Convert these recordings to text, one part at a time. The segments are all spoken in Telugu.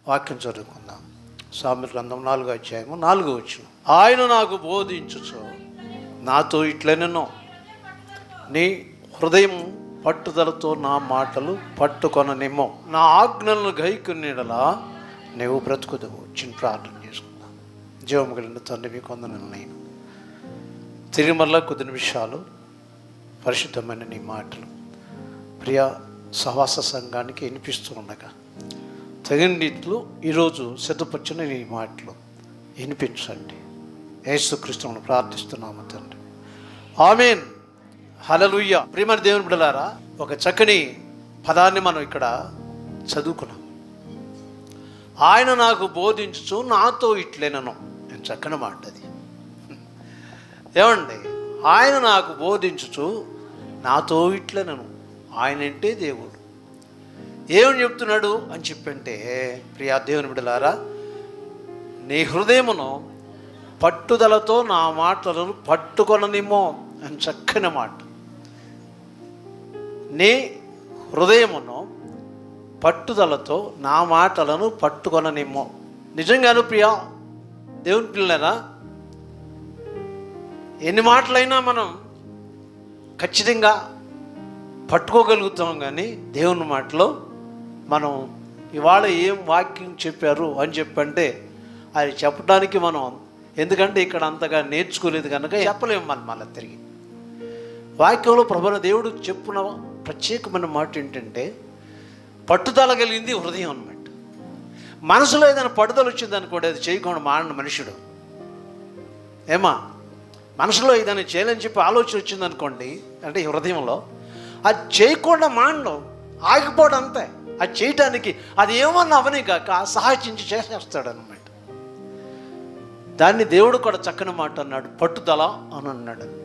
వాక్యం చదువుకుందాం. సామెతల గ్రంథం 4వ అధ్యాయము 4వ వచనం. ఆయన నాకు బోధించుచు నాతో ఇట్లనెను, నీ హృదయం పట్టుదలతో నా మాటలు పట్టుకొననేమో, నా ఆజ్ఞలను గైకొనేలా నీవు బ్రతుకుదువు. చిన్న ప్రార్థన చేసుకుందాం. జీవము కలిగిన తండ్రి, మీకు వందనాలు. నేను తిరుమల కొద్ది నిమిషాలు పరిశుద్ధమైన నీ మాటలు ప్రియ సహవాస సంఘానికి వినిపిస్తూ ఉండగా తగిన రీతిలో ఈరోజు సిద్ధపరిచిన నీ మాటలు వినిపించండి. యేసుక్రీస్తును ప్రార్థిస్తున్నాము తండ్రి, ఆమేన్. హల్లెలూయా. ప్రియమైన దేవుని బిడ్డలారా, ఒక చక్కని పదాన్ని మనం ఇక్కడ చదువుకున్నాం. ఆయన నాకు బోధించుచు నాతో ఇట్లెనను. నేను చక్కని మాట అది. ఏమండి, ఆయన నాకు బోధించుచు నాతో ఇట్లెనను. ఆయన అంటే దేవుడు. ఏమని చెప్తున్నాడు అని చెప్పంటే, ప్రియా దేవుని బిడ్డలారా, నీ హృదయమును పట్టుదలతో నా మాటలను పట్టుకొననిమ్మో అని చక్కని మాట. నీ హృదయమును పట్టుదలతో నా మాటలను పట్టుకొననిమ్మో. నిజంగాను ప్రియా దేవుని పిల్లరా, ఎన్ని మాటలైనా మనం ఖచ్చితంగా పట్టుకోగలుగుతాం, కానీ దేవుని మాటలో మనం ఇవాళ ఏం వాక్యం చెప్పారు అని చెప్పంటే అది చెప్పడానికి మనం, ఎందుకంటే ఇక్కడ అంతగా నేర్చుకోలేదు కనుక చెప్పలేము మనం మళ్ళీ తిరిగి. వాక్యంలో ప్రభువైన దేవుడు చెప్పున ప్రత్యేకమైన మాట ఏంటంటే, పట్టుదల కలిగింది హృదయం అన్నమాట. మనసులో ఏదైనా పట్టుదల వచ్చింది అనుకోండి, అది చేయకుండా మానని మనుషుడు. ఏమా, మనసులో ఏదైనా చేయాలని చెప్పి ఆలోచన వచ్చిందనుకోండి, అంటే ఈ హృదయంలో అది చేయకుండా మానడం, ఆగిపోవడం అంతే. అది చేయటానికి అది ఏమన్నా అవని కాక సహాయించి చేసేస్తాడు అనమాట. దాన్ని దేవుడు కూడా చక్కని మాట అన్నాడు, పట్టుదల అని అన్నాడు అనమాట.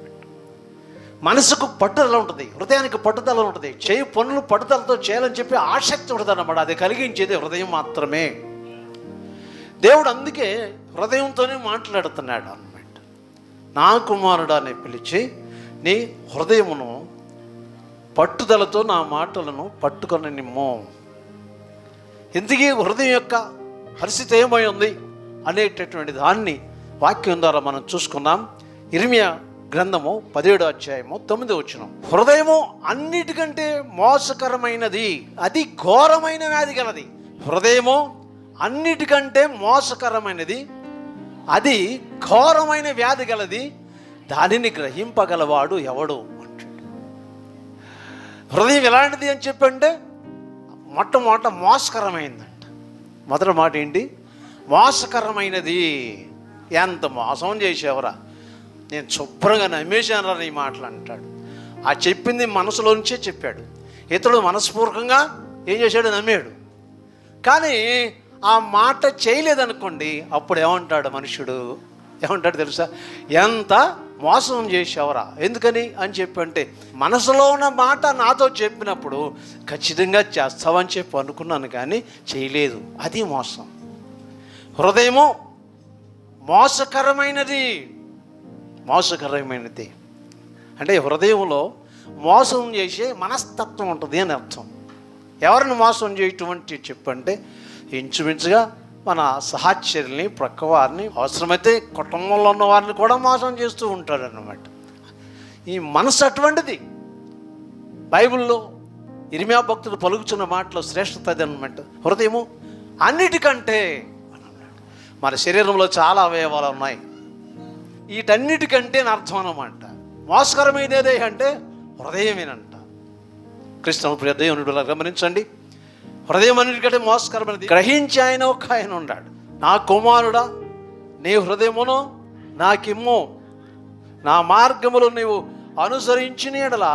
మనసుకు పట్టుదల ఉంటుంది, హృదయానికి పట్టుదల ఉంటుంది. చేయి పనులు పట్టుదలతో చేయాలని చెప్పి ఆసక్తి ఉంటుంది అన్నమాట. అది కలిగించేది హృదయం మాత్రమే. దేవుడు అందుకే హృదయంతోనే మాట్లాడుతున్నాడు అనమాట. నా కుమారుడా అని పిలిచి నీ హృదయమును పట్టుదలతో నా మాటలను పట్టుకొననిమ్మో. ఇంతకీ హృదయం యొక్క పరిస్థితి ఏమై ఉంది అనేటటువంటి దాన్ని వాక్యం ద్వారా మనం చూసుకున్నాం. ఇర్మియా గ్రంథము 17వ అధ్యాయము 9వ వచనం. హృదయము అన్నిటికంటే మోసకరమైనది, అది ఘోరమైన వ్యాధి గలది. హృదయము అన్నిటికంటే మోసకరమైనది, అది ఘోరమైన వ్యాధి గలది, దానిని గ్రహింపగలవాడు ఎవడు అంటాడు. హృదయం ఎలాంటిది అని చెప్పంటే మొట్టమొదట మోసకరమైందంట. మొదటి మాట ఏంటి? మోసకరమైనది. ఎంత మోసం చేసేవరా, నేను శుభ్రంగా నమ్మేశాను నీ మాటలు అంటాడు. ఆ చెప్పింది మనసులోంచే చెప్పాడు. ఇతడు మనస్పూర్వకంగా ఏం చేశాడు? నమ్మాడు. కానీ ఆ మాట చేయలేదనుకోండి, అప్పుడు ఏమంటాడు మనుషుడు? ఏమంటాడు తెలుసా? ఎంత మోసం చేసావరా. ఎందుకని అని చెప్పంటే, మనసులో ఉన్న మాట నాతో చెప్పినప్పుడు ఖచ్చితంగా చేస్తావని చెప్పి అనుకున్నాను, కానీ చేయలేదు. అది మోసం. హృదయము మోసకరమైనది. మోసకరమైనది అంటే హృదయంలో మోసం చేసే మనస్తత్వం ఉంటుంది అని అర్థం. ఎవరిని మోసం చేయటువంటి చెప్పంటే, ఇంచుమించుగా మన సహచరుల్ని, ప్రక్కవారిని, అవసరమైతే కుటుంబంలో ఉన్న వారిని కూడా మోసం చేస్తూ ఉంటాడు అన్నమాట. ఈ మనసు అటువంటిది. బైబిల్లో ఇర్మియా భక్తుడు పలుకుతున్న మాటలో శ్రేష్టత అది అన్నమాట. హృదయము అన్నిటికంటే. మన శరీరంలో చాలా అవయవాలు ఉన్నాయి, వీటన్నిటికంటే అర్థం అన్నమాట. మోసకరమైనదే అంటే హృదయమేనంట. క్రీస్తు ప్రియ దేవుని గమనించండి, హృదయం అన్నిటికంటే మోసకరమైనది. గ్రహించి ఆయన ఒక ఆయన ఉన్నాడు. నా కుమారుడా, నీ హృదయమును నాకిమ్ము, నా మార్గములు నీవు అనుసరించిన యెడల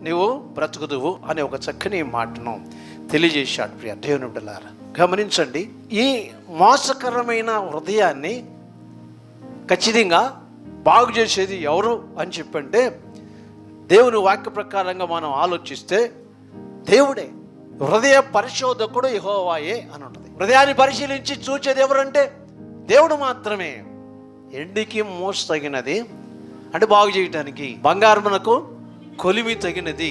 నీవు బ్రతుకుదువు అనే ఒక చక్కని మాటను తెలియజేశాడు. ప్రియ దేవుని బిడ్డలారా గమనించండి, ఈ మోసకరమైన హృదయాన్ని ఖచ్చితంగా బాగు చేసేది ఎవరు అని చెప్పంటే, దేవుని వాక్య ప్రకారంగా మనం ఆలోచిస్తే దేవుడే. హృదయ పరిశోధకుడు యెహోవాయే అని ఉంటుంది. హృదయాన్ని పరిశీలించి చూచేది ఎవరంటే దేవుడు మాత్రమే. ఎండికి మోస తగినది అంటే బాగు చేయటానికి, బంగారమునకు కొలిమి తగినది.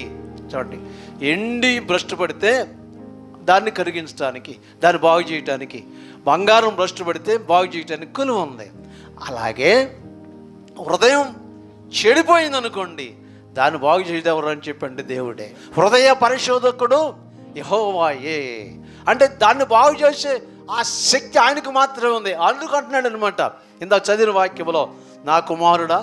చూడండి, ఎండి భ్రష్టు పడితే దాన్ని కరిగించడానికి, దాన్ని బాగు చేయటానికి. బంగారం భ్రష్టు పడితే బాగు చేయటానికి కొలువు ఉంది. అలాగే హృదయం చెడిపోయింది అనుకోండి, దాన్ని బాగు చేయడం ఎవరు అని చెప్పండి? దేవుడే. హృదయ పరిశోధకుడు యెహోవాయే. అంటే దాన్ని బాగు చేసే ఆ శక్తి ఆయనకు మాత్రమే ఉంది. అందుకు అంటున్నాడు అనమాట ఇందాక చదివిన వాక్యములో, నా కుమారుడా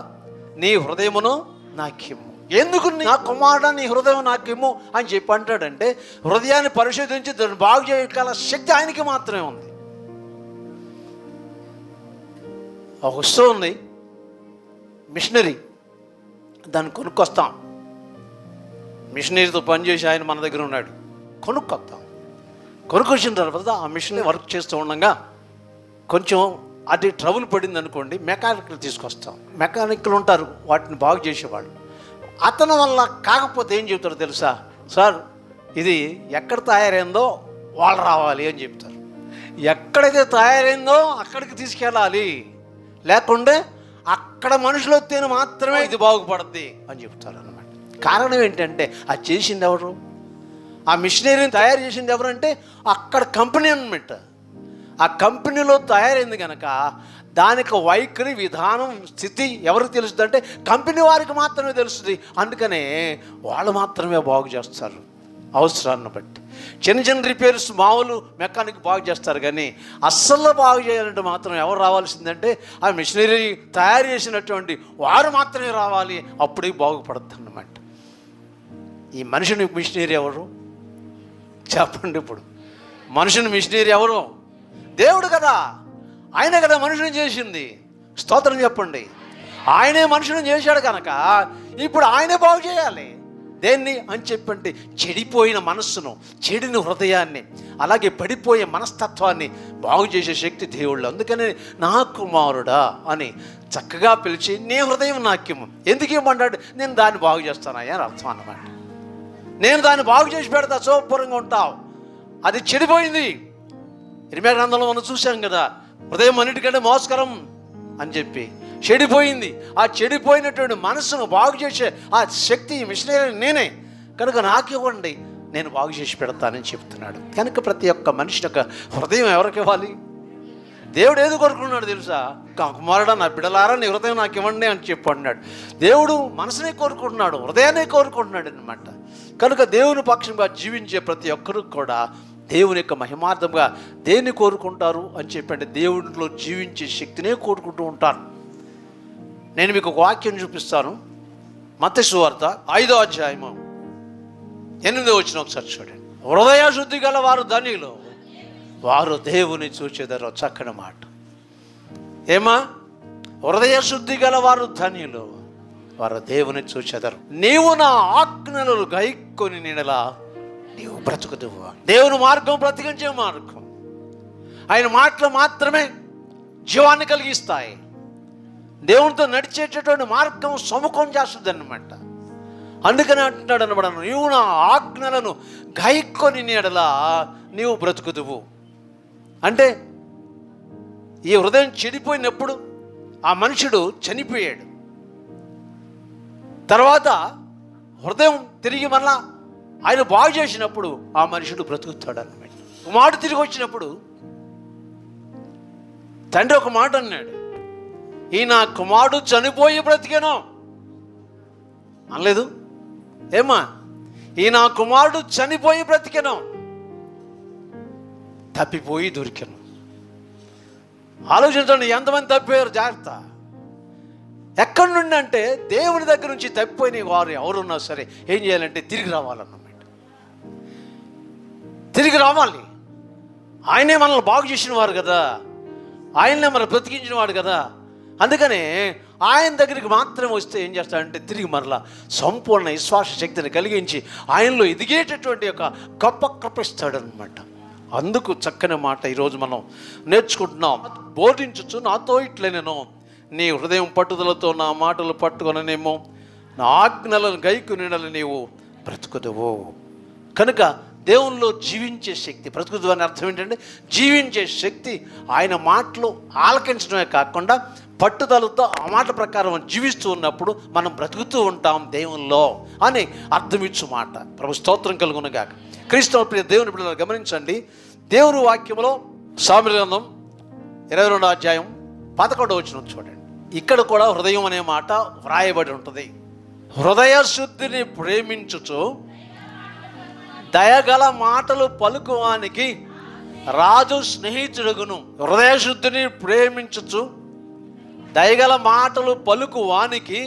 నీ హృదయమును నాకిమ్ము. ఎందుకు నా కుమారుడా నీ హృదయం నాకిమ్ము అని చెప్పి అంటాడంటే, హృదయాన్ని పరిశోధించి దాన్ని బాగు చేయగల శక్తి ఆయనకి మాత్రమే ఉంది. ఒక వస్తువు ఉంది, మిషనరీ, దాన్ని కొనుక్కొస్తాం. మిషనరీతో పనిచేసి ఆయన మన దగ్గర ఉన్నాడు, కొనుక్కొస్తాం. కొనుక్కొచ్చిన తర్వాత ఆ మిషనరీ వర్క్ చేస్తూ ఉండగా కొంచెం అది ట్రబుల్ పడింది అనుకోండి, మెకానిక్లు తీసుకొస్తాం. మెకానిక్లు ఉంటారు వాటిని బాగు చేసేవాళ్ళు. అతని వల్ల కాకపోతే ఏం చెప్తారో తెలుసా? సార్ ఇది ఎక్కడ తయారైందో వాళ్ళు రావాలి అని చెప్తారు. ఎక్కడైతే తయారైందో అక్కడికి తీసుకెళ్ళాలి, లేకుంటే అక్కడ మనుషులు వస్తేనే మాత్రమే ఇది బాగుపడుద్ది అని చెప్తారు అన్నమాట. కారణం ఏంటంటే అది చేసింది ఎవరు? ఆ మిషనరీని తయారు చేసింది ఎవరంటే అక్కడ కంపెనీ అన్నమాట. ఆ కంపెనీలో తయారైంది కనుక దానికి వైఖరి, విధానం, స్థితి ఎవరికి తెలుస్తుంది అంటే కంపెనీ వారికి మాత్రమే తెలుస్తుంది. అందుకనే వాళ్ళు మాత్రమే బాగు చేస్తారు అవసరాన్ని బట్టి. చిన్న చిన్న రిపేర్స్ మామూలు మెకానిక్ బాగు చేస్తారు, కానీ అస్సలు బాగు చేయాలంటే మాత్రం ఎవరు రావాల్సిందంటే ఆ మిషనరీ తయారు చేసినటువంటి వారు మాత్రమే రావాలి, అప్పుడే బాగుపడుతుంది అన్నమాట. ఈ మనిషిని మిషనరీ ఎవరు చెప్పండి? ఇప్పుడు మనుషుని మిషనరీ ఎవరు? దేవుడు కదా, ఆయనే కదా మనుషుని చేసింది. స్తోత్రం చెప్పండి. ఆయనే మనుషుని చేశాడు కనుక ఇప్పుడు ఆయనే బాగు చేయాలి. దేన్ని అని చెప్పంటే చెడిపోయిన మనస్సును, చెడిన హృదయాన్ని, అలాగే పడిపోయే మనస్తత్వాన్ని బాగు చేసే శక్తి దేవుళ్ళు. అందుకని నా కుమారుడా అని చక్కగా పిలిచి నీ హృదయం నాకేమో ఎందుకు ఇవ్వమంటాడు? నేను దాన్ని బాగు చేస్తానయ్యా అని అర్థం అన్నమాట. నేను దాన్ని బాగు చేసి పెడతా, శుభ్రంగా ఉంటావు. అది చెడిపోయింది. ఇర్మియా గ్రంథంలో మనం చూసాం కదా, హృదయం అన్నిటికంటే మోసకరం అని చెప్పి చెడిపోయింది. ఆ చెడిపోయినటువంటి మనసును బాగు చేసే ఆ శక్తి మిషనరీ నేనే కనుక నాకివ్వండి, నేను బాగు చేసి పెడతానని చెప్తున్నాడు. కనుక ప్రతి ఒక్క మనిషి యొక్క హృదయం ఎవరికి ఇవ్వాలి? దేవుడు ఏది కోరుకున్నాడు తెలుసా? కుమారుడా నా బిడ్డలారా నీ హృదయం నాకు ఇవ్వండి అని చెప్పి అన్నాడు. దేవుడు మనసునే కోరుకుంటున్నాడు, హృదయాన్ని కోరుకుంటున్నాడు అనమాట. కనుక దేవుని పక్షంగా జీవించే ప్రతి ఒక్కరు కూడా దేవుని యొక్క మహిమార్థంగా దేన్ని కోరుకుంటారు అని చెప్పండి? దేవునిలో జీవించే శక్తినే కోరుకుంటూ ఉంటారు. నేను మీకు ఒక వాక్యం చూపిస్తాను. మత్తయి సువార్త 5వ అధ్యాయము 8వ వచనం ఒకసారి చూడండి. హృదయ శుద్ధి గల వారు ధన్యులు, వారు దేవుని చూచెదరు. చక్కని మాట. ఏమా? హృదయ శుద్ధి గల వారు ధన్యులు, వారు దేవుని చూచెదరు. నీవు నా ఆజ్ఞలు గైకొని నీడలా నీవు బ్రతుకుదువు. దేవుని మార్గం బ్రతికించే మార్గం. ఆయన మాటలు మాత్రమే జీవాన్ని కలిగిస్తాయి. దేవునితో నడిచేటటువంటి మార్గం సముఖం చేస్తుంది అన్నమాట. అందుకని అంటున్నాడు అన్నమాట, నీవు నా ఆజ్ఞలను గైకొని నీడలా నీవు బ్రతుకుదువు. అంటే ఈ హృదయం చెడిపోయినప్పుడు ఆ మనుషుడు చనిపోయాడు. తర్వాత హృదయం తిరిగి మళ్ళా ఆయన బాగు చేసినప్పుడు ఆ మనుషుడు బ్రతుకుతాడు అన్నమాట. మాట తిరిగి వచ్చినప్పుడు తండ్రి ఒక మాట అన్నాడు, ఈ నా కుమారుడు చనిపోయి బ్రతికాను అనలేదు. ఏమా? ఈ నా కుమారుడు చనిపోయి బ్రతికాను, తప్పిపోయి దొరికాను. ఆలోచించండి, ఎంతమంది తప్పిపోయారు? జాగ్రత్త. ఎక్కడి నుండి అంటే దేవుని దగ్గర నుంచి తప్పిపోయిన వారు ఎవరున్నా సరే ఏం చేయాలంటే తిరిగి రావాలన్నమాట. తిరిగి రావాలి. ఆయనే మనల్ని బాగు చేసిన వారు కదా, ఆయనే మనం బ్రతికించిన వాడు కదా. అందుకనే ఆయన దగ్గరికి మాత్రం వస్తే ఏం చేస్తాడంటే తిరిగి మరలా సంపూర్ణ విశ్వాస శక్తిని కలిగించి ఆయనలో ఎదిగేటటువంటి ఒక గొప్ప కృపిస్తాడనమాట. అందుకు చక్కని మాట ఈరోజు మనం నేర్చుకుంటున్నాం. బోధించచ్చు నాతో ఇట్లే, నేను నీ హృదయం పట్టుదలతో నా మాటలు పట్టుకొననేమో, నా ఆజ్ఞలను గైకొనిడలు నీవు బ్రతుకుదువు. కనుక దేవునిలో జీవించే శక్తి, బ్రతుకుదు అని అర్థం ఏంటంటే జీవించే శక్తి. ఆయన మాటలు ఆలకించడమే కాకుండా పట్టుదలతో ఆ మాట ప్రకారం జీవిస్తూ ఉన్నప్పుడు మనం బ్రతుకుతూ ఉంటాం దేవునిలో అని అర్థమిచ్చు మాట. ప్రభు స్తోత్రం కలుగునుగాక. క్రీస్తు ప్రియ దేవుని బిడ్డలను గమనించండి. దేవుని వాక్యంలో సామెతల గ్రంథం 22వ అధ్యాయం 11వ వచనం చూడండి. ఇక్కడ కూడా హృదయం అనే మాట వ్రాయబడి ఉంటుంది. హృదయ శుద్ధిని ప్రేమించుచు దయగల మాటలు పలుకువానికి రాజు స్నేహితుడుగును. హృదయ శుద్ధిని ప్రేమించుచు దయగల మాటలు పలుకువానికి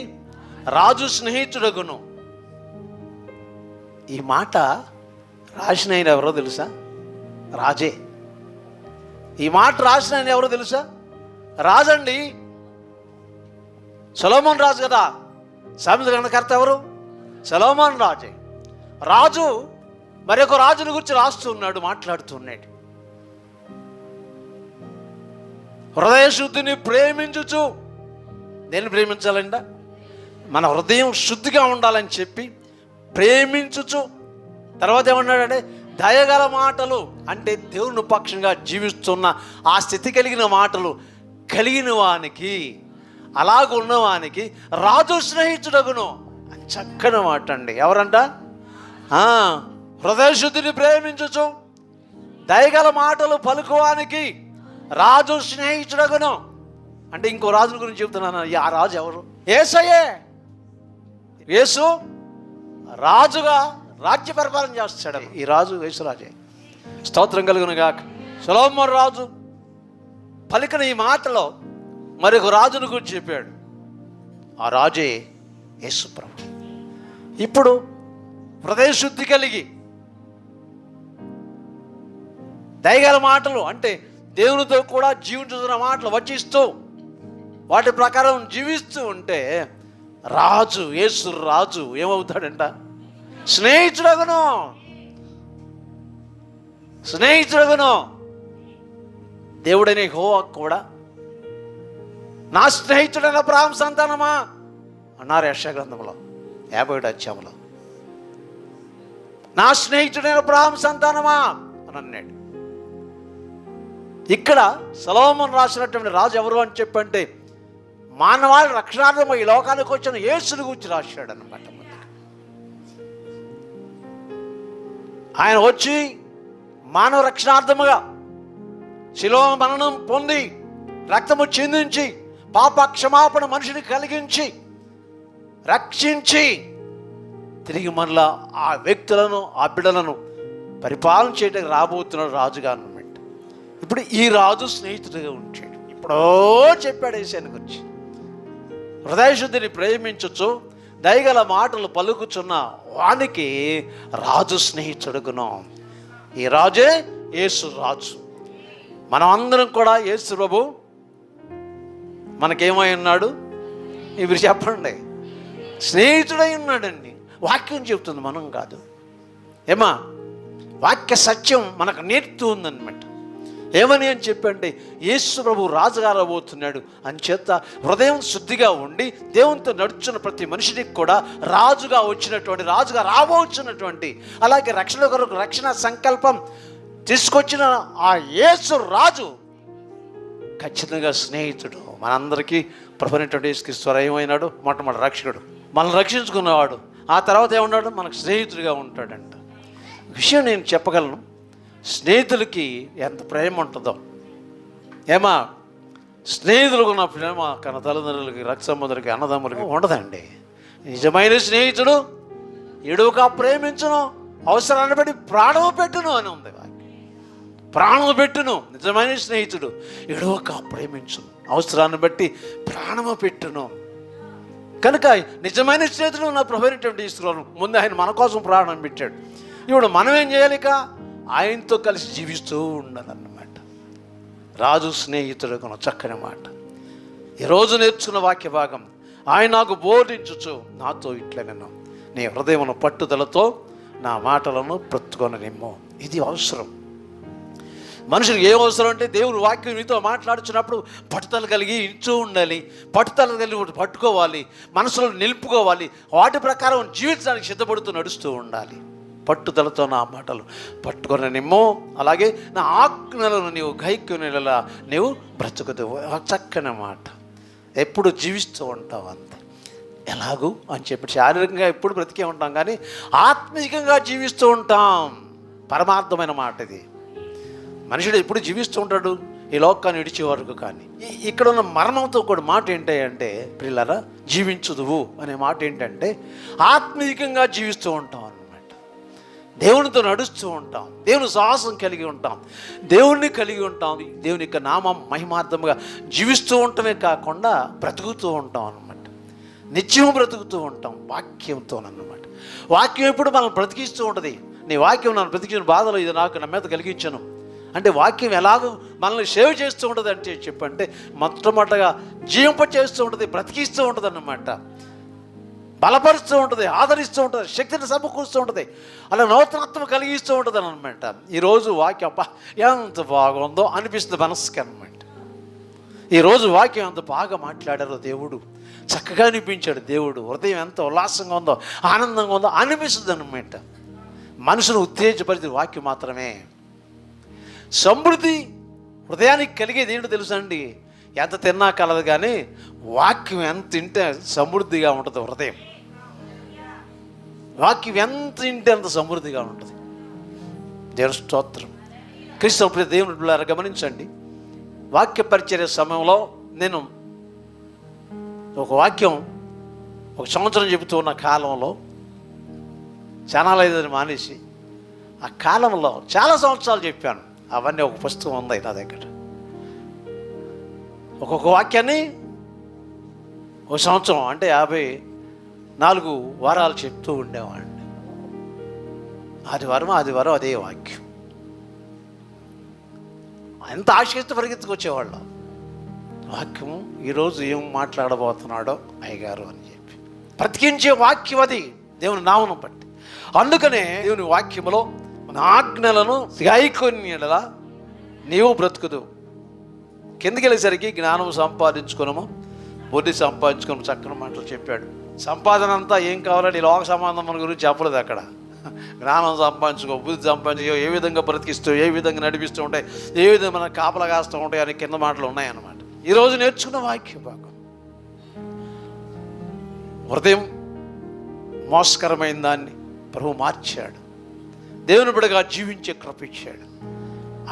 రాజు స్నేహితుడుగును. ఈ మాట రాసిన ఆయన ఎవరో తెలుసా? రాజే. ఈ మాట రాసిన ఆయన ఎవరో తెలుసా? రాజండి. సొలొమోను రాజు కదా. సామెతల గ్రంథకర్త ఎవరు? సొలొమోను రాజే. రాజు మరొక రాజుని గురించి రాస్తూ ఉన్నాడు, మాట్లాడుతున్నాడు. హృదయ శుద్ధిని ప్రేమించుచు. నేను ప్రేమించాలంట, మన హృదయం శుద్ధిగా ఉండాలని చెప్పి ప్రేమించుచు. తర్వాత ఏమన్నాడంటే దయగల మాటలు, అంటే దేవుని పక్షంగా జీవిస్తున్న ఆ స్థితి కలిగిన మాటలు కలిగిన వానికి, అలాగున్నవానికి రాజు స్నేహితుడగును. అని చక్కని మాట అండి. ఎవరంట? హృదయ శుద్ధిని ప్రేమించుచు దయగల మాటలు పలుకువానికి రాజు స్నేహితుడగును. అంటే ఇంకో రాజుల గురించి చెబుతున్నాను. ఆ రాజు ఎవరు? యేసయ్యే. యేసు రాజుగా రాజ్య పరిపాలన చేస్తాడు. ఈ రాజు యేసురాజే. స్తోత్రం కలుగును గాక. సొలొమోను రాజు పలికిన ఈ మాటలో మరొక రాజును గురించి చెప్పాడు. ఆ రాజే యేసు ప్రభు. ఇప్పుడు హృదయ శుద్ధి కలిగి దయగల మాటలు, అంటే దేవునితో కూడా జీవించుతున్న మాటలు వచిస్తూ వాటి ప్రకారం జీవిస్తూ ఉంటే రాజు, యేసు రాజు ఏమవుతాడంట? స్నేహితుడగును. స్నేహితుడగును. దేవుడనే యెహోవా కూడా నా స్నేహితుడైన అబ్రహాము సంతానమా అన్నారు యెషయా గ్రంథంలో 57వ అధ్యాయంలో. నా స్నేహితుడైన అబ్రహాము సంతానమా అని అన్నాడు. ఇక్కడ సొలొమోను రాసినటువంటి రాజు ఎవరు అని చెప్పంటే మానవాళి రక్షణార్థం ఈ లోకానికి వచ్చిన యేసుని గురించి రాశాడు అన్నమాట. ఆయన వచ్చి మానవ రక్షణార్థముగా శిలువ మరణం పొంది రక్తము చిందించి పాప క్షమాపణ మనిషిని కలిగించి రక్షించి తిరిగి మరలా ఆ వ్యక్తులను, ఆ బిడ్డలను పరిపాలన చేయడానికి రాబోతున్నాడు రాజుగా అన్నమాట. ఇప్పుడు ఈ రాజు స్నేహితుడిగా ఉంటాడు. ఇప్పుడో చెప్పాడు యేసయ్యను గురించి. హృదయ శుద్ధిని ప్రేమించచ్చు దయగల మాటలు పలుకుచున్న వానికి రాజు స్నేహితుడుగును. ఈ రాజే యేసు రాజు. మనం అందరం కూడా యేసు ప్రభు మనకేమై ఉన్నాడు? ఇప్పుడు చెప్పండి. స్నేహితుడై ఉన్నాడండి. వాక్యం చెప్తుంది, మనం కాదు. ఏమా వాక్య సత్యం మనకు నేర్పుతూ ఉందన్నమాట. ఏమని అని చెప్పండి, యేసు ప్రభు రాజుగా రాబోతున్నాడు అని చేత హృదయం శుద్ధిగా ఉండి దేవునితో నడుచున్న ప్రతి మనిషికి కూడా రాజుగా వచ్చినటువంటి, రాజుగా రాబోతున్నటువంటి, అలాగే రక్షణ కొరకు రక్షణ సంకల్పం తీసుకొచ్చిన ఆ యేసు రాజు ఖచ్చితంగా స్నేహితుడు. మనందరికీ ప్రభువైనటువంటి యేసుక్రీస్తు ఏమైనాడు? మొట్టమొదటి రక్షకుడు, మనల్ని రక్షించుకున్నవాడు. ఆ తర్వాత ఏమన్నాడు? మనకు స్నేహితుడిగా ఉంటాడంట. విషయం నేను చెప్పగలను. స్నేహితులకి ఎంత ప్రేమ ఉంటుందో. ఏమా స్నేహితులకు ఉన్న ప్రేమ కన్న తల్లిదండ్రులకి, రక్త సంబంధులకి, అన్నదమ్ములకి ఉండదండి. నిజమైన స్నేహితుడు ఎడుగా ప్రేమించును, అవసరాన్ని బట్టి ప్రాణము పెట్టును అని ఉంది. ప్రాణము పెట్టును. నిజమైన స్నేహితుడు ఎడుగా ప్రేమించును, అవసరాన్ని బట్టి ప్రాణము పెట్టును. కనుక నిజమైన స్నేహితుడు నా ప్రభువైనటువంటి యేసు ముందు ఆయన మన కోసం ప్రాణం పెట్టాడు. ఇప్పుడు మనం ఏం చేయాలిక? ఆయనతో కలిసి జీవిస్తూ ఉండాలన్నమాట. రాజు స్నేహితుడు చక్కని మాట. ఈరోజు నేర్చుకున్న వాక్య భాగం, ఆయన నాకు బోధించుచు నాతో ఇట్లా నేను నీ హృదయమును పట్టుదలతో నా మాటలను బ్రతుకొననిమ్ము. ఇది అవసరం. మనుషులకు ఏం అవసరం అంటే దేవుడు వాక్యం నీతో మాట్లాడుచున్నప్పుడు పట్టుదల కలిగి ఇంచూ ఉండాలి, పట్టుదల కలిగి పట్టుకోవాలి, మనసులో నిలుపుకోవాలి, వాటి ప్రకారం జీవించడానికి సిద్ధపడుతూ నడుస్తూ ఉండాలి. పట్టుదలతో నా మాటలు పట్టుకొని నిమ్మో, అలాగే నా ఆజ్ఞలను నీవు గైకొనేలా నీవు బ్రతుకుదు. చక్కని మాట. ఎప్పుడు జీవిస్తూ ఉంటావు అంతే. ఎలాగూ అని చెప్పి శారీరకంగా ఎప్పుడు బ్రతికే ఉంటాం, కానీ ఆత్మీయంగా జీవిస్తూ ఉంటాం. పరమార్థమైన మాట ఇది. మనుషుడు ఎప్పుడు జీవిస్తూ ఉంటాడు ఈ లోకాన్ని విడిచే వరకు. కానీ ఇక్కడ ఉన్న మర్మంతో కూడా మాట ఏంటంటే ప్రియులారా, జీవించుదువు అనే మాట ఏంటంటే ఆత్మీయంగా జీవిస్తూ ఉంటాం అన్నమాట. దేవునితో నడుస్తూ ఉంటాం, దేవుని సాహసం కలిగి ఉంటాం, దేవుణ్ణి కలిగి ఉంటాం, దేవుని యొక్క నామం మహిమార్థంగా జీవిస్తూ ఉండటమే కాకుండా బ్రతుకుతూ ఉంటాం అన్నమాట. నిత్యం బ్రతుకుతూ ఉంటాం వాక్యంతోనన్నమాట. వాక్యం ఎప్పుడు మనం బ్రతికిస్తూ ఉంటుంది. నీ వాక్యం నన్ను బ్రతికించిన బాధలు ఇది నాకు నా మీద కలిగించను అంటే వాక్యం ఎలాగో మనల్ని సేవ చేస్తూ ఉంటుంది అంటే చెప్పంటే మొట్టమొదటిగా జీవింప చేస్తూ ఉంటుంది, బ్రతికిస్తూ ఉంటుంది అన్నమాట. బలపరుస్తూ ఉంటుంది, ఆదరిస్తూ ఉంటుంది, శక్తిని సమకూరుస్తూ ఉంటుంది, అలా నూతనత్వం కలిగిస్తూ ఉంటుంది అనమాట. ఈరోజు వాక్యం అబ్బా ఎంత బాగుందో అనిపిస్తుంది మనసుకి అనమాట. ఈరోజు వాక్యం ఎంత బాగా మాట్లాడారో దేవుడు, చక్కగా అనిపించాడు దేవుడు, హృదయం ఎంత ఉల్లాసంగా ఉందో ఆనందంగా ఉందో అనిపిస్తుంది అనమాట. మనుషును ఉత్తేజపరిచే వాక్యం మాత్రమే. సమృద్ధి హృదయానికి కలిగేది ఏంటో తెలుసా అండి? ఎంత తిన్నా కలదు, కానీ వాక్యం ఎంత తింటే సమృద్ధిగా ఉంటుంది హృదయం. వాక్యం ఎంత తింటే అంత సమృద్ధిగా ఉంటుంది. దేవుని స్తోత్రం. క్రీస్తు ప్రియ దేవుని బిడ్డలారా గమనించండి, వాక్య పరిచర్య సమయంలో నేను ఒక వాక్యం 1 సంవత్సరం చెబుతూ ఉన్న కాలంలో చాలా లేదని మానేసి ఆ కాలంలో చాలా సంవత్సరాలు చెప్పాను. అవన్నీ ఒక పుస్తకం ఉంది నా దగ్గర. ఒక్కొక్క వాక్యాన్ని 1 సంవత్సరం అంటే 54 వారాలు చెప్తూ ఉండేవాడిని. ఆదివారం అదే వాక్యం. ఎంత ఆశిస్తూ పరిగెత్తుకొచ్చేవాళ్ళం. వాక్యము ఈరోజు ఏం మాట్లాడబోతున్నాడో అయ్యగారు అని చెప్పి బ్రతికించే వాక్యం అది, దేవుని నామను బట్టి. అందుకనే దేవుని వాక్యములో మన ఆజ్ఞలను గాయకొనిలా నీవు బ్రతుకుదు. కిందకి వెళ్ళేసరికి జ్ఞానం సంపాదించుకున్నాము, బుద్ధి సంపాదించుకున్నాము, చక్కని మాటలు చెప్పాడు. సంపాదన అంతా ఏం కావాలంటే ఈ లోక సంబంధం మన గురించి చెప్పలేదు అక్కడ. జ్ఞానం సంపాదించుకో, బుద్ధి సంపాదించుకో, ఏ విధంగా బ్రతికిస్తూ, ఏ విధంగా నడిపిస్తూ ఉంటాయి, ఏ విధంగా మన కాపలా కాస్తూ ఉంటాయి అని కింద మాటలు ఉన్నాయన్నమాట. ఈరోజు నేర్చుకున్న వాక్య భాగం. హృదయం మోసకరమైన దాన్ని ప్రభు మార్చాడు. దేవుని బిడ్డగా జీవించే కృపించాడు,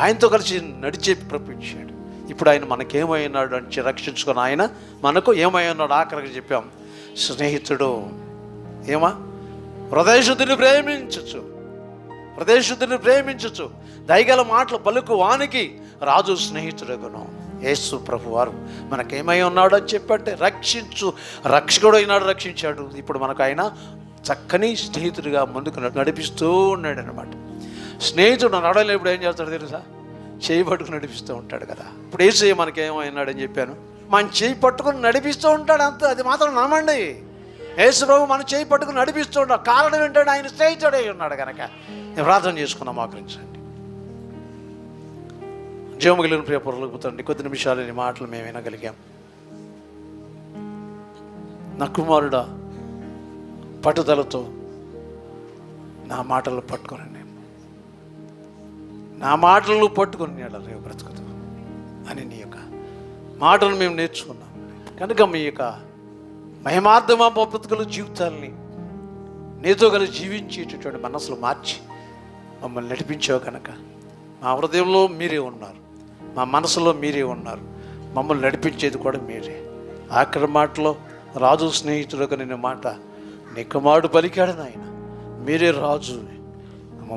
ఆయనతో కలిసి నడిచే కృపించాడు. ఇప్పుడు ఆయన మనకేమై ఉన్నాడు అంటే రక్షించుకుని ఆయన మనకు ఏమై ఉన్నాడు ఆఖరికి చెప్పాం, స్నేహితుడు. ఏమా? హృదయశుద్ధిని ప్రేమించచ్చు, దయగల మాటలు పలుకు వానికి రాజు స్నేహితుడుగును. యేసు ప్రభు వారు మనకేమై ఉన్నాడు అని చెప్పంటే రక్షకుడు అయినాడు, రక్షించాడు. ఇప్పుడు మనకు ఆయన చక్కని స్నేహితుడిగా ముందుకు నడిపిస్తూ ఉన్నాడు అనమాట. స్నేహితుడు నడవలేప్పుడు ఏం చేస్తాడు తెలుసా? చేయి పట్టుకుని నడిపిస్తూ ఉంటాడు కదా. ఇప్పుడు యేసు మనకేమైనాడని చెప్పాను, మన చేయి పట్టుకుని నడిపిస్తూ ఉంటాడు అంత. అది మాత్రం నమ్మండి. యేసు ప్రభు మన చేయి పట్టుకుని నడిపిస్తూ ఉంటాడు. కారణం ఏంటంటే ఆయన స్నేహితుడే ఉన్నాడు కనుక. నేను ప్రార్థన చేసుకున్నాం, ఆకరించండి. జీవము కలిగిన ప్రియ పరలోకపు తండ్రి, కొద్ది నిమిషాలు నీ మాటలు మేము వినగలిగాం. నా కుమారుడా, పట్టుదలతో నా మాటలు పట్టుకొని, నా మాటలను పట్టుకొని రేవు బ్రతుకుతూ అని నీ యొక్క మాటలు మేము నేర్చుకున్నాం కనుక మీ యొక్క మహిమార్థమా బ్రతుకుల జీవితాలని నీతో కలిసి జీవించేటటువంటి మనసులు మార్చి మమ్మల్ని నడిపించావు కనుక మా హృదయంలో మీరే ఉన్నారు, మా మనసులో మీరే ఉన్నారు, మమ్మల్ని నడిపించేది కూడా మీరే. ఆఖరి మాటలో రాజు స్నేహితుడుగా నిన్న మాట నీ కుమారుడు పలికాడు నాయన, మీరే రాజు,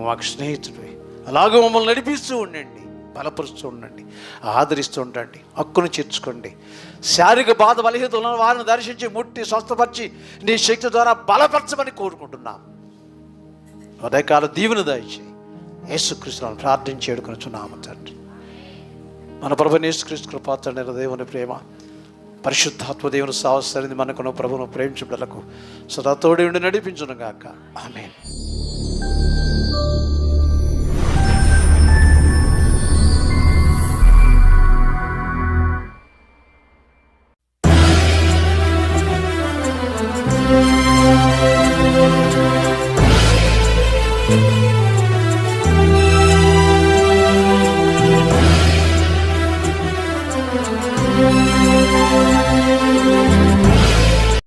మాకు స్నేహితుడు. అలాగే మమ్మల్ని నడిపిస్తూ ఉండండి, బలపరుస్తూ ఉండండి, ఆదరిస్తూ ఉండండి, హక్కును చేర్చుకోండి. శారీరక బాధ బలహీనతలు ఉన్న వారిని దర్శించి ముట్టి స్వస్థపరిచి నీ శక్తి ద్వారా బలపరచమని కోరుకుంటున్నాం. ఉదయకాల దీవెన దయచేయి. యేసుక్రీస్తును ప్రార్థించి వేడుకొనుచున్నాము తండ్రి. మన ప్రభువైన యేసుక్రీస్తు కృప, తండ్రి దేవుని ప్రేమ, పరిశుద్ధాత్మ దేవుని సాహసాన్ని మనకును ప్రభువును ప్రేమించుటకు సదా తోడి ఉండి నడిపించును గాక. ఆమేన్.